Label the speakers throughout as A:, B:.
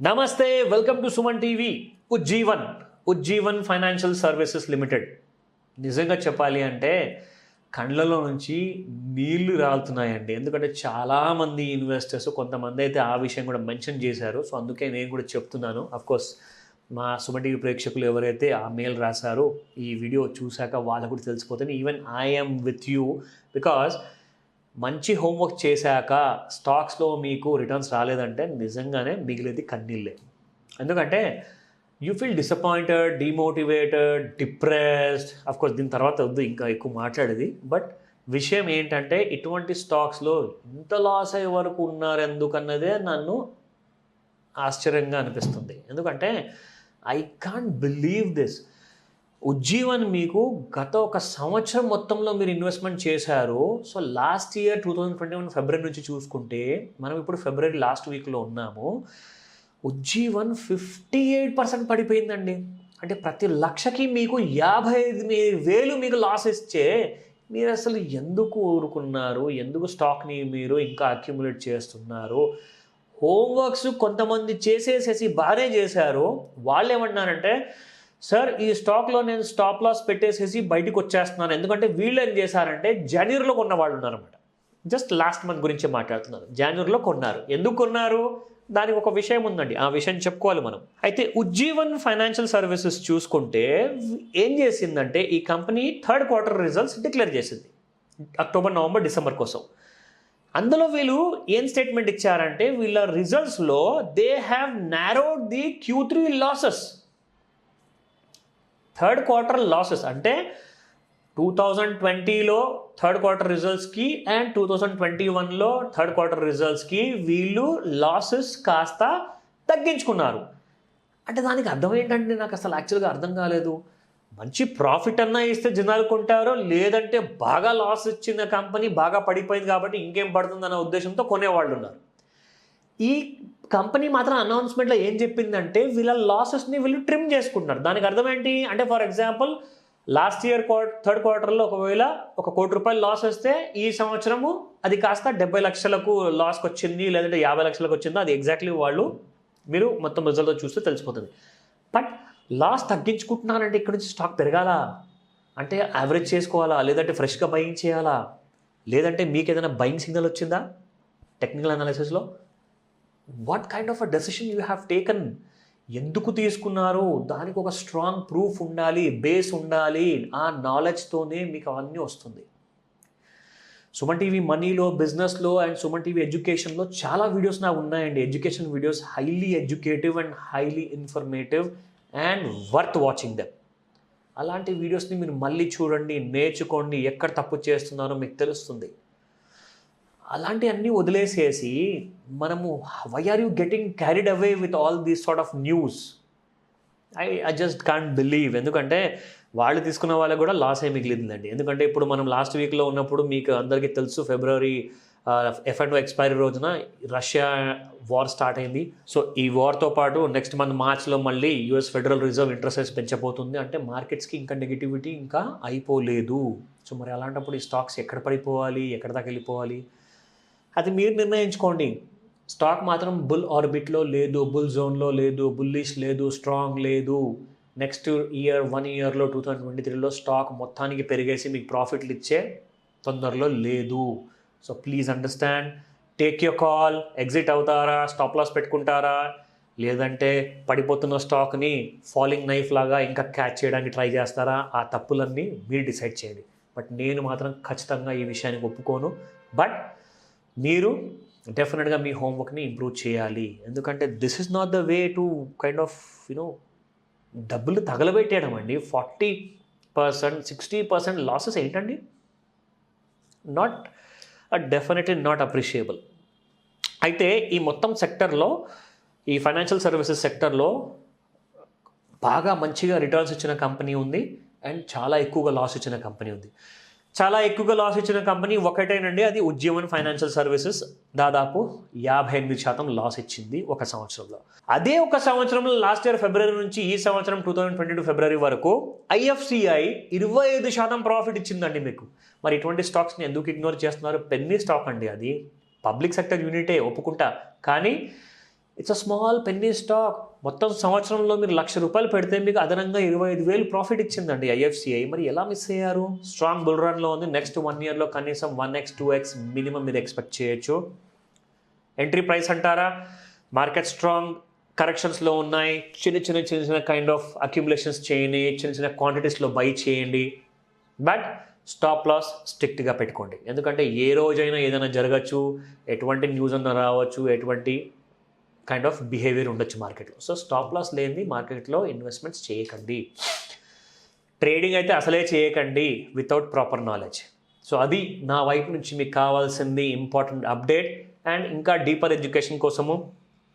A: నమస్తే welcome to Suman TV Ujjivan financial services limited. నిజంగా చెప్పాలి అంటే కళ్ళలో నుంచి నీళ్లు రాలుతున్నాయండి. ఎందుకంటే చాలామంది ఇన్వెస్టర్స్ కొంతమంది అయితే ఆ విషయం కూడా మెన్షన్ చేశారు. సో అందుకే నేను కూడా చెప్తున్నాను. అఫ్కోర్స్ మా సుమన్ టీవీ ప్రేక్షకులు ఎవరైతే ఆ మెయిల్ రాశారో ఈ వీడియో చూశాక వాళ్ళకు కూడా తెలిసిపోతుంది. Even I'm with you because మంచి హోంవర్క్ చేశాక స్టాక్స్లో మీకు రిటర్న్స్ రాలేదంటే నిజంగానే మిగిలేది కన్నీళ్ళే. ఎందుకంటే you feel disappointed, demotivated, depressed. Of course దీని తర్వాత వద్దు ఇంకా ఎక్కువ మాట్లాడేది. బట్ విషయం ఏంటంటే ఇటువంటి స్టాక్స్లో ఇంత లాస్ అయ్యే వరకు ఉన్నారు ఎందుకన్నదే నన్ను ఆశ్చర్యంగా అనిపిస్తుంది. ఎందుకంటే I can't believe this. Ujjivan మీకు గత ఒక సంవత్సరం మొత్తంలో మీరు ఇన్వెస్ట్మెంట్ చేశారు. సో లాస్ట్ ఇయర్ 2021 ఫిబ్రవరి నుంచి చూసుకుంటే మనం ఇప్పుడు ఫిబ్రవరి లాస్ట్ వీక్లో ఉన్నాము. ఉజ్జీవన్ 58% పడిపోయిందండి. అంటే ప్రతి లక్షకి మీకు 55,000 మీకు లాస్ ఇచ్చే మీరు అసలు ఎందుకు ఊరుకున్నారు? ఎందుకు స్టాక్ని మీరు ఇంకా అక్యుములేట్ చేస్తున్నారు? హోంవర్క్స్ కొంతమంది చేసేసేసి బాగానే చేశారు. వాళ్ళు ఏమన్నారంటే, సార్ ఈ స్టాక్లో నేను స్టాప్ లాస్ పెట్టేసేసి బయటకు వచ్చేస్తున్నాను. ఎందుకంటే వీళ్ళు ఏం చేశారంటే జనవరిలో కొన్న వాళ్ళు ఉన్నారన్నమాట. జస్ట్ లాస్ట్ మంత్ గురించి మాట్లాడుతున్నారు. జనవరిలో కొన్నారు. ఎందుకు కొన్నారు? దానికి ఒక విషయం ఉందండి. ఆ విషయం చెప్పుకోవాలి మనం. అయితే ఉజ్జీవన్ ఫైనాన్షియల్ సర్వీసెస్ చూసుకుంటే ఏం చేసిందంటే ఈ company third quarter results declare చేసింది అక్టోబర్, నవంబర్, డిసెంబర్ కోసం. అందులో వీళ్ళు ఏం స్టేట్మెంట్ ఇచ్చారంటే వీళ్ళ రిజల్ట్స్లో they have narrowed the Q3 losses. Third quarter losses అంటే 2020లో థర్డ్ క్వార్టర్ రిజల్ట్స్కి అండ్ 2021లో థర్డ్ క్వార్టర్ రిజల్ట్స్కి వీళ్ళు లాసెస్ కాస్త తగ్గించుకున్నారు. అంటే దానికి అర్థం ఏంటంటే నాకు అసలు యాక్చువల్గా అర్థం కాలేదు. మంచి ప్రాఫిట్ అన్నా ఇస్తే జనాలు కొంటారో, లేదంటే బాగా లాస్ ఇచ్చిన కంపెనీ బాగా పడిపోయింది కాబట్టి ఇంకేం పడుతుందన్న ఉద్దేశంతో కొనేవాళ్ళు ఉన్నారు. ఈ కంపెనీ మాత్రం అనౌన్స్మెంట్లో ఏం చెప్పిందంటే వీళ్ళ లాసెస్ని వీళ్ళు ట్రిమ్ చేసుకుంటున్నారు. దానికి అర్థం ఏంటి అంటే, for example last year third క్వార్టర్లో ఒకవేళ ₹1 కోటి లాస్ వస్తే ఈ సంవత్సరము అది కాస్త 70 లక్షలకు లాస్కి వచ్చింది, లేదంటే 50 లక్షలకు వచ్చిందో అది ఎగ్జాక్ట్లీ వాళ్ళు మీరు మొత్తం రిజల్ట్తో చూస్తే తెలిసిపోతుంది. బట్ లాస్ తగ్గించుకుంటున్నారంటే ఇక్కడ నుంచి స్టాక్ పెరగాలా, అంటే యావరేజ్ చేసుకోవాలా, లేదంటే ఫ్రెష్గా బయింగ్ చేయాలా, లేదంటే మీకు ఏదైనా బయింగ్ సిగ్నల్ వచ్చిందా టెక్నికల్ అనాలిసిస్లో? What kind of a decision you have taken? ఎందుకు తీసుకున్నారు? దానికి ఒక స్ట్రాంగ్ ప్రూఫ్ ఉండాలి, బేస్ ఉండాలి. ఆ నాలెడ్జ్తోనే మీకు అవన్నీ వస్తుంది. సుమన్ టీవీ మనీలో, బిజినెస్లో అండ్ సుమన్ టీవీ ఎడ్యుకేషన్లో చాలా వీడియోస్ నాకు ఉన్నాయండి. Education videos highly educative and highly informative and worth watching them. అలాంటి వీడియోస్ని మీరు మళ్ళీ చూడండి, నేర్చుకోండి. ఎక్కడ తప్పు చేస్తున్నారో మీకు తెలుస్తుంది. అలాంటివన్నీ వదిలేసేసి మనము why are you getting carried away with all these sort of news? I just can't believe. ఎందుకంటే వాళ్ళు తీసుకున్న వాళ్ళకి కూడా లాస్ అయి మిగిలిందండి. ఎందుకంటే ఇప్పుడు మనం లాస్ట్ వీక్లో ఉన్నప్పుడు మీకు అందరికీ తెలుసు ఫిబ్రవరి F&O ఎక్స్పైరీ రోజున రష్యా వార్ స్టార్ట్ అయింది. సో ఈ వార్తో పాటు నెక్స్ట్ మంత్ మార్చ్లో మళ్ళీ US federal reserve interest rates పెంచబోతుంది. అంటే మార్కెట్స్కి ఇంకా నెగిటివిటీ ఇంకా అయిపోలేదు. సో మరి అలాంటప్పుడు ఈ స్టాక్స్ ఎక్కడ పడిపోవాలి, ఎక్కడ దాకా వెళ్ళిపోవాలి, అది మీరు నిర్ణయించుకోండి. స్టాక్ మాత్రం బుల్ ఆర్బిట్లో లేదు, బుల్ జోన్లో లేదు, బుల్లిష్ లేదు, స్ట్రాంగ్ లేదు. నెక్స్ట్ ఇయర్ 1 ఇయర్లో 2023లో స్టాక్ మొత్తానికి పెరిగేసి మీకు ప్రాఫిట్లు ఇచ్చే తొందరలో లేదు. So please understand, take your call. Exit అవుతారా, స్టాప్ లాస్ పెట్టుకుంటారా, లేదంటే పడిపోతున్న స్టాక్ని ఫాలింగ్ నైఫ్ లాగా ఇంకా క్యాచ్ చేయడానికి ట్రై చేస్తారా? ఆ తప్పులన్నీ మీరు డిసైడ్ చేయండి. బట్ నేను మాత్రం ఖచ్చితంగా ఈ విషయానికి ఒప్పుకోను. బట్ మీరు డెఫినెట్గా మీ హోంవర్క్ని ఇంప్రూవ్ చేయాలి. ఎందుకంటే this is not the way to kind of డబ్బులు తగలబెట్టేయడం అండి. 40%, 60% లాసెస్ ఏంటండి? Definitely not appreciable. అయితే ఈ మొత్తం సెక్టర్లో, ఈ ఫైనాన్షియల్ సర్వీసెస్ సెక్టర్లో బాగా మంచిగా రిటర్న్స్ ఇచ్చిన కంపెనీ ఉంది అండ్ చాలా ఎక్కువగా లాస్ ఇచ్చిన కంపెనీ ఉంది. చాలా ఎక్కువగా లాస్ ఇచ్చిన కంపెనీ ఒకటేనండి, అది ఉజ్జీవన్ ఫైనాన్షియల్ సర్వీసెస్. దాదాపు 58% లాస్ ఇచ్చింది ఒక సంవత్సరంలో. అదే ఒక సంవత్సరంలో లాస్ట్ ఇయర్ ఫిబ్రవరి నుంచి ఈ సంవత్సరం 2022 ఫిబ్రవరి వరకు IFCI 25% ప్రాఫిట్ ఇచ్చిందండి మీకు. మరి ఇటువంటి స్టాక్స్ని ఎందుకు ఇగ్నోర్ చేస్తున్నారు? పెన్నీ స్టాక్ అండి, అది పబ్లిక్ సెక్టర్ యూనిటే ఒప్పుకుంటా. కానీ it's a small penny stock. మొత్తం సంవత్సరంలో మీరు ₹1,00,000 పెడితే మీకు అదనంగా 25,000 ప్రాఫిట్ ఇచ్చిందండి ఐఎఫ్సిఐ. మరి ఎలా మిస్ అయ్యారు? స్ట్రాంగ్ బుల్ రన్లో ఉంది. నెక్స్ట్ 1 ఇయర్లో కనీసం 1x 2x మినిమం మీరు ఎక్స్పెక్ట్ చేయొచ్చు. ఎంట్రీ ప్రైస్ అంటారా? మార్కెట్ స్ట్రాంగ్ కరెక్షన్స్లో ఉన్నాయి. చిన్న కైండ్ ఆఫ్ అక్యుములేషన్స్ చేయండి, చిన్న క్వాంటిటీస్లో బై చేయండి. బట్ స్టాప్ లాస్ స్ట్రిక్ట్గా పెట్టుకోండి. ఎందుకంటే ఏ రోజైనా ఏదైనా జరగచ్చు, ఎటువంటి న్యూస్ అన్నా రావచ్చు, ఎటువంటి కైండ్ ఆఫ్ బిహేవియర్ ఉండొచ్చు మార్కెట్లో. సో స్టాప్ లాస్ లేనిది మార్కెట్లో ఇన్వెస్ట్మెంట్స్ చేయకండి. ట్రేడింగ్ అయితే అసలే చేయకండి వితౌట్ ప్రాపర్ నాలెడ్జ్. సో అది నా వైపు నుంచి మీకు కావాల్సింది ఇంపార్టెంట్ అప్డేట్. అండ్ ఇంకా డీపర్ ఎడ్యుకేషన్ కోసము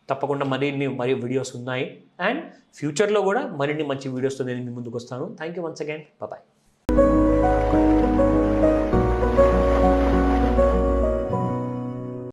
A: తప్పకుండా మరిన్ని వీడియోస్ ఉన్నాయి. అండ్ ఫ్యూచర్లో కూడా మరిన్ని మంచి వీడియోస్తో నేను మీ ముందుకు వస్తాను. Thank you once again. Bye.